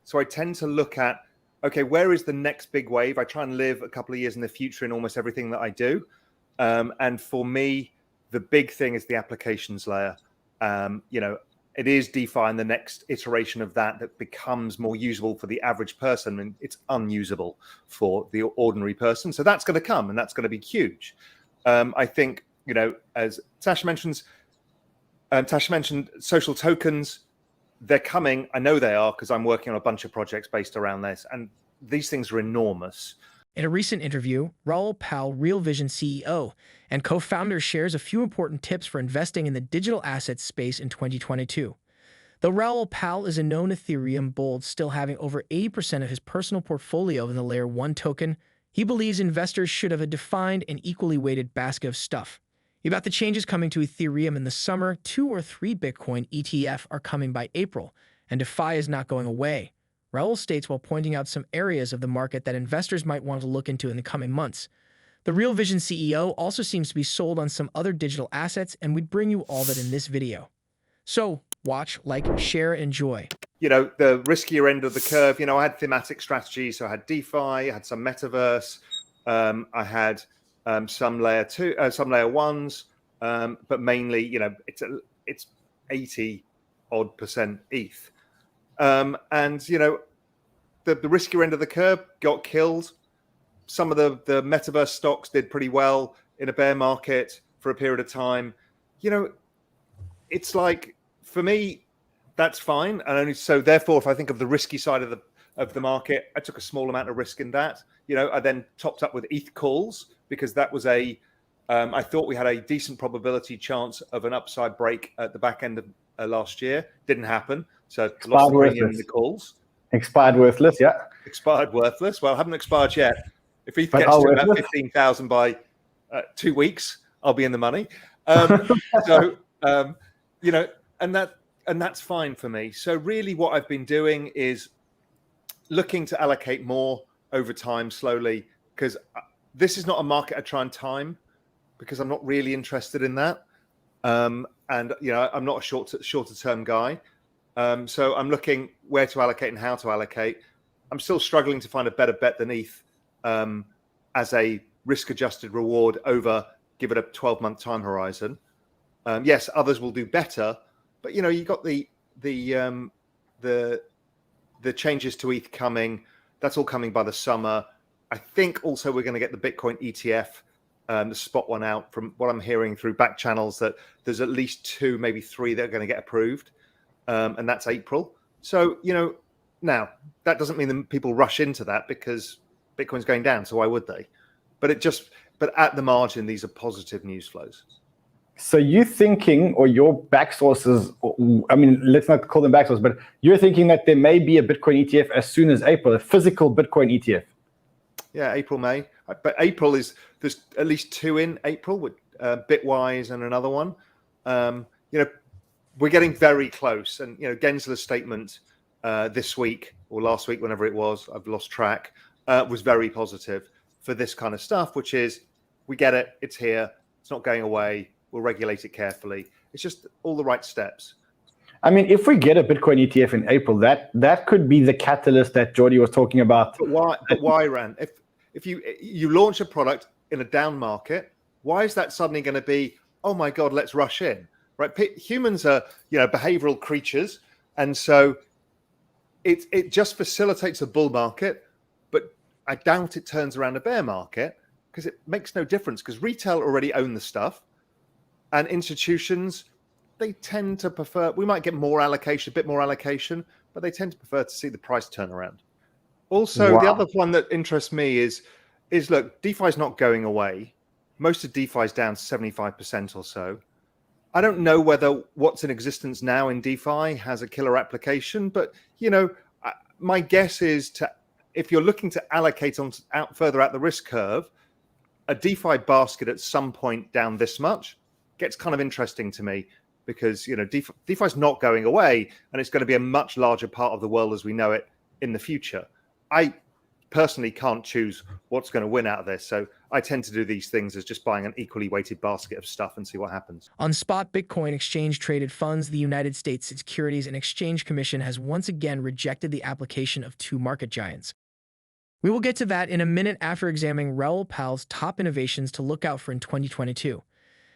So I tend to look at, okay, where is the next big wave? I try and live a couple of years in the future in almost everything that I do. And for me, the big thing is the applications layer. It is DeFi and the next iteration of that becomes more usable for the average person, and it's unusable for the ordinary person. So that's going to come, and that's going to be huge. I think, as Tash mentioned social tokens. They're coming. I know they are because I'm working on a bunch of projects based around this, and these things are enormous. In a recent interview, Raoul Pal, Real Vision CEO and co-founder, shares a few important tips for investing in the digital assets space in 2022. Though Raoul Pal is a known Ethereum bull, still having over 80% of his personal portfolio in the Layer 1 token, he believes investors should have a defined and equally weighted basket of stuff. About the changes coming to Ethereum in the summer, 2 or 3 Bitcoin ETF are coming by April, and DeFi is not going away. Raoul states while pointing out some areas of the market that investors might want to look into in the coming months. The Real Vision CEO also seems to be sold on some other digital assets, and we'd bring you all that in this video. So, watch, like, share, enjoy. The riskier end of the curve, I had thematic strategies. So I had DeFi, I had some metaverse, I had some layer 2, some layer 1s, but mainly, it's 80 odd % ETH. The riskier end of the curve got killed. Some of the metaverse stocks did pretty well in a bear market for a period of time. It's like, for me, that's fine. And only so therefore, if I think of the risky side of the market, I took a small amount of risk in that. I then topped up with ETH calls because that was I thought we had a decent probability chance of an upside break at the back end of last year. Didn't happen. So lost the money in the calls. Expired worthless, yeah. Expired worthless. Well, haven't expired yet. If ETH gets to about 15,000 by 2 weeks, I'll be in the money. And that's fine for me. So really what I've been doing is looking to allocate more over time slowly, because this is not a market I try and time, because I'm not really interested in that. I'm not a shorter term guy. So I'm looking where to allocate and how to allocate. I'm still struggling to find a better bet than ETH as a risk-adjusted reward over, give it a 12-month time horizon. Yes, others will do better, but you got the changes to ETH coming. That's all coming by the summer. I think also we're going to get the Bitcoin ETF, the spot one out. From what I'm hearing through back channels, that there's at least 2, maybe 3 that are going to get approved, and that's April. So now that doesn't mean that people rush into that because Bitcoin's going down. So why would they? But at the margin, these are positive news flows. So you're thinking, or your back sources, let's not call them back sources, but you're thinking that there may be a Bitcoin ETF as soon as April, a physical Bitcoin ETF. Yeah, April, May. But April there's at least 2 in April with Bitwise and another one. We're getting very close. And, Gensler's statement this week or last week, whenever it was, I've lost track, was very positive for this kind of stuff, which is, we get it, it's here, it's not going away. We'll regulate it carefully. It's just all the right steps. If we get a Bitcoin ETF in April, that could be the catalyst that Jordy was talking about. But why, Ran? If you launch a product in a down market, why is that suddenly going to be, oh my God, let's rush in, right? Humans are, behavioral creatures, and so it just facilitates a bull market, but I doubt it turns around a bear market, because it makes no difference, because retail already own the stuff. And institutions, they tend to prefer, we might get more allocation, a bit more allocation, but they tend to prefer to see the price turn around. Also, The other one that interests me is look, DeFi is not going away. Most of DeFi is down 75% or so. I don't know whether what's in existence now in DeFi has a killer application, but, my guess is if you're looking to allocate further out the risk curve, a DeFi basket at some point down this much gets kind of interesting to me, because DeFi is not going away, and it's going to be a much larger part of the world as we know it in the future. personally can't choose what's going to win out of this. So I tend to do these things as just buying an equally weighted basket of stuff and see what happens. On spot Bitcoin exchange-traded funds, the United States Securities and Exchange Commission has once again rejected the application of two market giants. We will get to that in a minute after examining Raoul Pal's top innovations to look out for in 2022.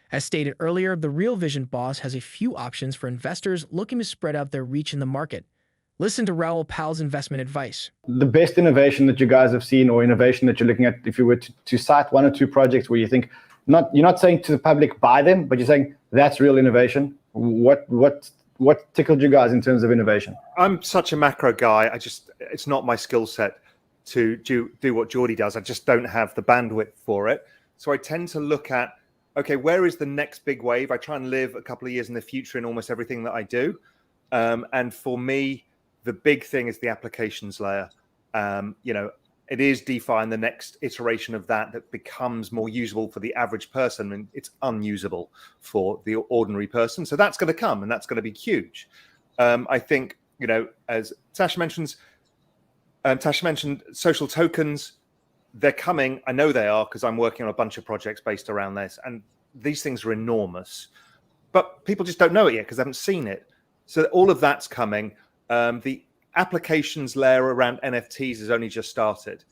As stated earlier, the Real Vision boss has a few options for investors looking to spread out their reach in the market. Listen to Raoul Pal's investment advice. The best innovation that you guys have seen, or innovation that you're looking at, if you were to cite one or two projects where you think, you're not saying to the public buy them, but you're saying that's real innovation. What tickled you guys in terms of innovation? I'm such a macro guy. It's not my skill set to do what Geordie does. I just don't have the bandwidth for it. So I tend to look at, okay, where is the next big wave? I try and live a couple of years in the future in almost everything that I do. And for me, the big thing is the applications layer. It is DeFi and the next iteration of that becomes more usable for the average person, and it's unusable for the ordinary person. So that's going to come, and that's going to be huge. I think, as Tasha mentioned social tokens. They're coming. I know they are because I'm working on a bunch of projects based around this, and these things are enormous. But people just don't know it yet because they haven't seen it. So all of that's coming. The applications layer around NFTs has only just started.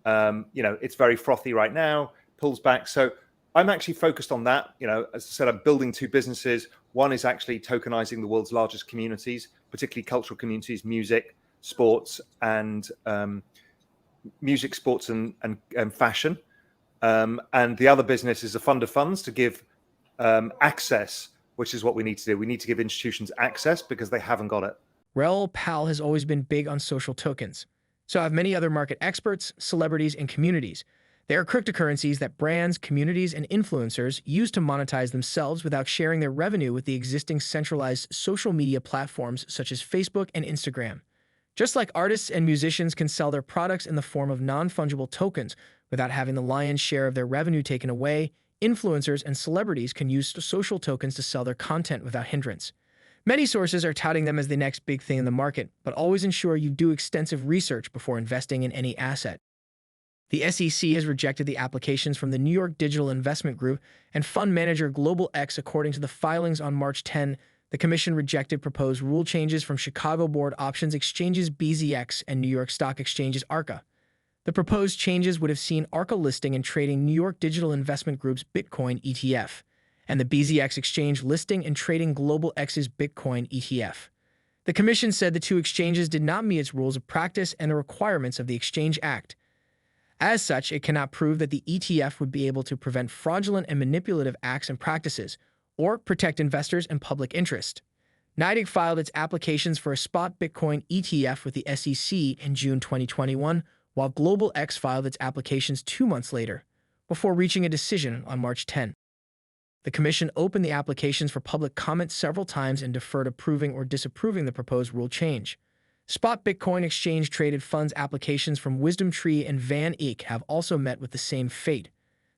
It's very frothy right now, pulls back. So I'm actually focused on that. As I said, I'm building two businesses. One is actually tokenizing the world's largest communities, particularly cultural communities, music, sports, and fashion. And the other business is a fund of funds to give access, which is what we need to do. We need to give institutions access because they haven't got it. Raoul Pal has always been big on social tokens. So have many other market experts, celebrities, and communities. They are cryptocurrencies that brands, communities, and influencers use to monetize themselves without sharing their revenue with the existing centralized social media platforms such as Facebook and Instagram. Just like artists and musicians can sell their products in the form of non-fungible tokens without having the lion's share of their revenue taken away, influencers and celebrities can use social tokens to sell their content without hindrance. Many sources are touting them as the next big thing in the market, but always ensure you do extensive research before investing in any asset. The SEC has rejected the applications from the New York Digital Investment Group and fund manager Global X. According to the filings on March 10, the Commission rejected proposed rule changes from Chicago Board Options Exchanges BZX and New York Stock Exchange's ARCA. The proposed changes would have seen ARCA listing and trading New York Digital Investment Group's Bitcoin ETF, and the BZX exchange listing and trading Global X's Bitcoin ETF. The Commission said the two exchanges did not meet its rules of practice and the requirements of the Exchange Act. As such, it cannot prove that the ETF would be able to prevent fraudulent and manipulative acts and practices, or protect investors and public interest. NYDIG filed its applications for a spot Bitcoin ETF with the SEC in June 2021, while Global X filed its applications 2 months later, before reaching a decision on March 10. The Commission opened the applications for public comment several times and deferred approving or disapproving the proposed rule change. Spot Bitcoin exchange-traded funds applications from WisdomTree and Van Eck have also met with the same fate.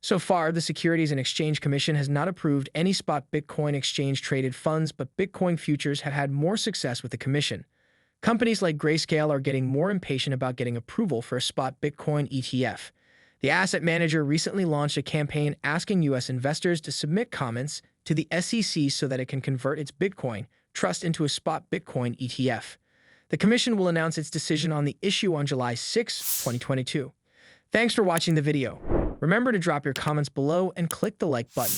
So far, the Securities and Exchange Commission has not approved any spot Bitcoin exchange-traded funds, but Bitcoin futures have had more success with the Commission. Companies like Grayscale are getting more impatient about getting approval for a spot Bitcoin ETF. The asset manager recently launched a campaign asking U.S. investors to submit comments to the SEC so that it can convert its Bitcoin trust into a spot Bitcoin ETF. The Commission will announce its decision on the issue on July 6, 2022. Thanks for watching the video. Remember to drop your comments below and click the like button.